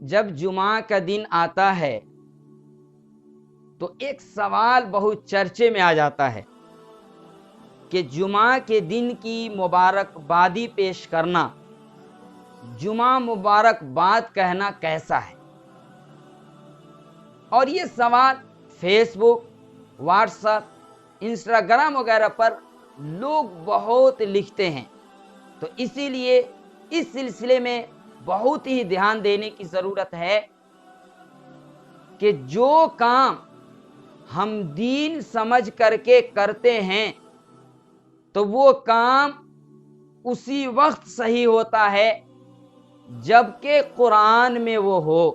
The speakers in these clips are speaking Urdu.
جب جمعہ کا دن آتا ہے تو ایک سوال بہت چرچے میں آ جاتا ہے کہ جمعہ کے دن کی مبارکبادی پیش کرنا، جمعہ مبارکباد کہنا کیسا ہے؟ اور یہ سوال فیس بک، واٹس ایپ، انسٹاگرام وغیرہ پر لوگ بہت لکھتے ہیں، تو اسی لیے اس سلسلے میں بہت ہی دھیان دینے کی ضرورت ہے کہ جو کام ہم دین سمجھ کر کے کرتے ہیں تو وہ کام اسی وقت صحیح ہوتا ہے جبکہ قرآن میں وہ ہو،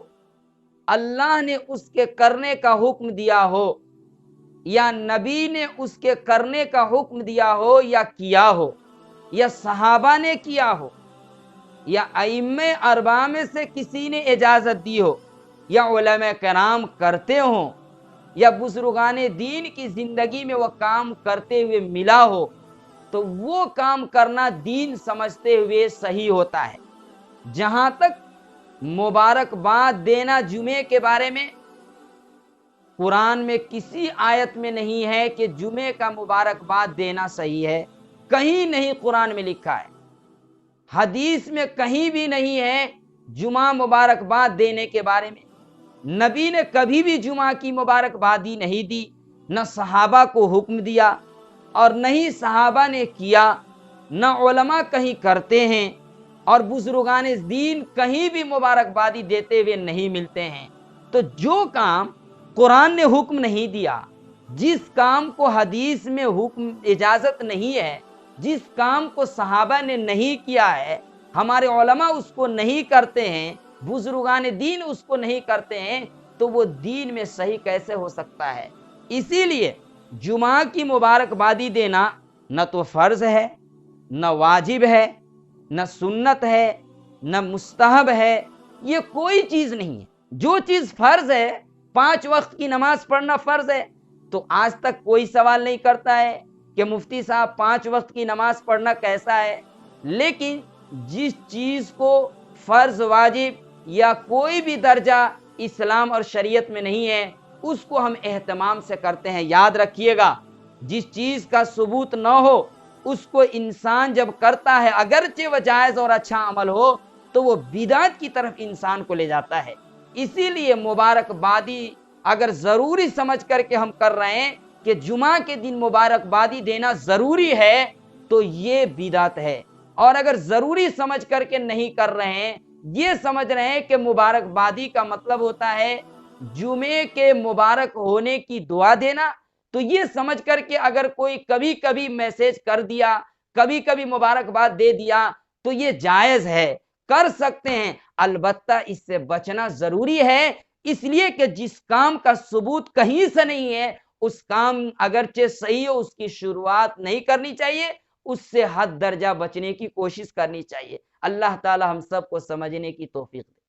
اللہ نے اس کے کرنے کا حکم دیا ہو، یا نبی نے اس کے کرنے کا حکم دیا ہو یا کیا ہو، یا صحابہ نے کیا ہو، یا ائمہ اربعہ میں سے کسی نے اجازت دی ہو، یا علماء کرام کرتے ہوں، یا بزرگان دین کی زندگی میں وہ کام کرتے ہوئے ملا ہو، تو وہ کام کرنا دین سمجھتے ہوئے صحیح ہوتا ہے۔ جہاں تک مبارکباد دینا جمعے کے بارے میں، قرآن میں کسی آیت میں نہیں ہے کہ جمعے کا مبارکباد دینا صحیح ہے، کہیں نہیں قرآن میں لکھا ہے، حدیث میں کہیں بھی نہیں ہے جمعہ مبارکباد دینے کے بارے میں۔ نبی نے کبھی بھی جمعہ کی مبارکبادی نہیں دی، نہ صحابہ کو حکم دیا اور نہ ہی صحابہ نے کیا، نہ علماء کہیں کرتے ہیں، اور بزرگان دین کہیں بھی مبارکبادی دیتے ہوئے نہیں ملتے ہیں۔ تو جو کام قرآن نے حکم نہیں دیا، جس کام کو حدیث میں حکم اجازت نہیں ہے، جس کام کو صحابہ نے نہیں کیا ہے، ہمارے علماء اس کو نہیں کرتے ہیں، بزرگان دین اس کو نہیں کرتے ہیں، تو وہ دین میں صحیح کیسے ہو سکتا ہے؟ اسی لیے جمعہ کی مبارکبادی دینا نہ تو فرض ہے، نہ واجب ہے، نہ سنت ہے، نہ مستحب ہے، یہ کوئی چیز نہیں ہے۔ جو چیز فرض ہے، 5 وقت کی نماز پڑھنا فرض ہے، تو آج تک کوئی سوال نہیں کرتا ہے کہ مفتی صاحب 5 وقت کی نماز پڑھنا کیسا ہے۔ لیکن جس چیز کو فرض، واجب یا کوئی بھی درجہ اسلام اور شریعت میں نہیں ہے، اس کو ہم اہتمام سے کرتے ہیں۔ یاد رکھیے گا، جس چیز کا ثبوت نہ ہو اس کو انسان جب کرتا ہے، اگرچہ وہ جائز اور اچھا عمل ہو، تو وہ بدعت کی طرف انسان کو لے جاتا ہے۔ اسی لیے مبارکبادی اگر ضروری سمجھ کر کے ہم کر رہے ہیں کہ جمعہ کے دن مبارکبادی دینا ضروری ہے، تو یہ بدعت ہے۔ اور اگر ضروری سمجھ کر کے نہیں کر رہے ہیں، یہ سمجھ رہے ہیں کہ مبارکبادی کا مطلب ہوتا ہے جمعے کے مبارک ہونے کی دعا دینا، تو یہ سمجھ کر کے اگر کوئی کبھی کبھی میسج کر دیا، کبھی کبھی مبارکباد دے دیا، تو یہ جائز ہے، کر سکتے ہیں، البتہ اس سے بچنا ضروری ہے، اس لیے کہ جس کام کا ثبوت کہیں سے نہیں ہے، اس کام اگرچہ صحیح ہو، اس کی شروعات نہیں کرنی چاہیے، اس سے حد درجہ بچنے کی کوشش کرنی چاہیے۔ اللہ تعالی ہم سب کو سمجھنے کی توفیق دے۔